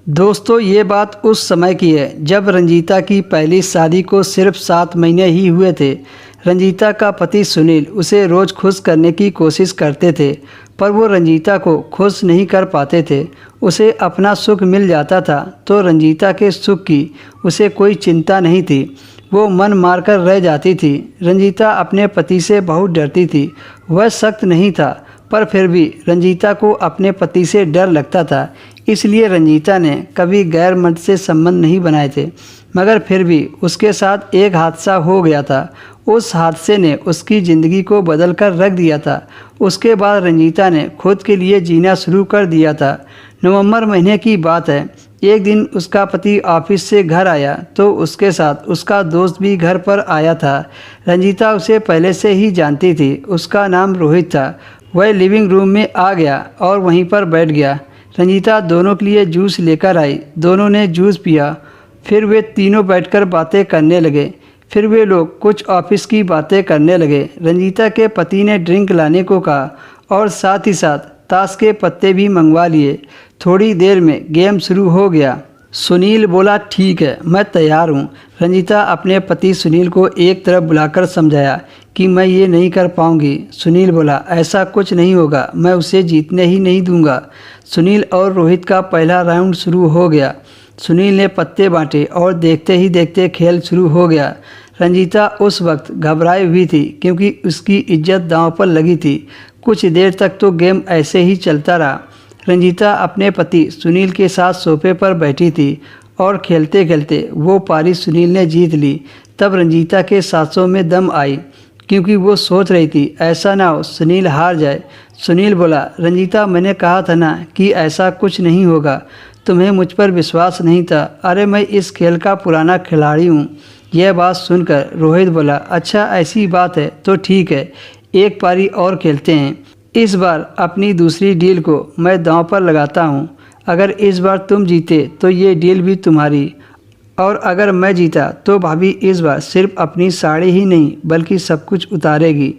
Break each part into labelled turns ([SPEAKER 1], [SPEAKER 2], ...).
[SPEAKER 1] दोस्तों ये बात उस समय की है जब रंजीता की पहली शादी को सिर्फ 7 महीने ही हुए थे। रंजीता का पति सुनील उसे रोज़ खुश करने की कोशिश करते थे, पर वो रंजीता को खुश नहीं कर पाते थे। उसे अपना सुख मिल जाता था तो रंजीता के सुख की उसे कोई चिंता नहीं थी। वो मन मारकर रह जाती थी। रंजीता अपने पति से बहुत डरती थी। वह सख्त नहीं था, पर फिर भी रंजीता को अपने पति से डर लगता था। इसलिए रंजीता ने कभी गैर मर्द से संबंध नहीं बनाए थे। मगर फिर भी उसके साथ एक हादसा हो गया था। उस हादसे ने उसकी ज़िंदगी को बदल कर रख दिया था। उसके बाद रंजीता ने खुद के लिए जीना शुरू कर दिया था। नवंबर महीने की बात है। एक दिन उसका पति ऑफिस से घर आया तो उसके साथ उसका दोस्त भी घर पर आया था। रंजीता उसे पहले से ही जानती थी। उसका नाम रोहित था। वह लिविंग रूम में आ गया और वहीं पर बैठ गया। रंजीता दोनों के लिए जूस लेकर आई। दोनों ने जूस पिया। फिर वे तीनों बैठकर बातें करने लगे। फिर वे लोग कुछ ऑफिस की बातें करने लगे। रंजीता के पति ने ड्रिंक लाने को कहा और साथ ही साथ ताश के पत्ते भी मंगवा लिए। थोड़ी देर में गेम शुरू हो गया। सुनील बोला, ठीक है, मैं तैयार हूँ। रंजीता अपने पति सुनील को एक तरफ बुलाकर समझाया कि मैं ये नहीं कर पाऊँगी। सुनील बोला, ऐसा कुछ नहीं होगा, मैं उसे जीतने ही नहीं दूंगा। सुनील और रोहित का पहला राउंड शुरू हो गया। सुनील ने पत्ते बांटे और देखते ही देखते खेल शुरू हो गया। रंजीता उस वक्त घबराई हुई थी क्योंकि उसकी इज्जत दांव पर लगी थी। कुछ देर तक तो गेम ऐसे ही चलता रहा। रंजीता अपने पति सुनील के साथ सोफे पर बैठी थी और खेलते खेलते वो पारी सुनील ने जीत ली। तब रंजीता के सांसों में दम आई क्योंकि वो सोच रही थी ऐसा ना हो सुनील हार जाए। सुनील बोला, रंजीता, मैंने कहा था ना कि ऐसा कुछ नहीं होगा। तुम्हें मुझ पर विश्वास नहीं था। अरे मैं इस खेल का पुराना खिलाड़ी हूँ। यह बात सुनकर रोहित बोला, अच्छा ऐसी बात है तो ठीक है, एक पारी और खेलते हैं। इस बार अपनी दूसरी डील को मैं दांव पर लगाता हूँ। अगर इस बार तुम जीते तो ये डील भी तुम्हारी, और अगर मैं जीता तो भाभी इस बार सिर्फ अपनी साड़ी ही नहीं बल्कि सब कुछ उतारेगी।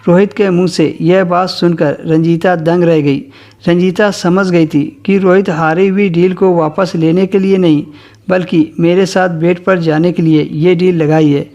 [SPEAKER 1] रोहित के मुंह से यह बात सुनकर रंजीता दंग रह गई। रंजीता समझ गई थी कि रोहित हारी हुई डील को वापस लेने के लिए नहीं बल्कि मेरे साथ बेट पर जाने के लिए ये डील लगाई है।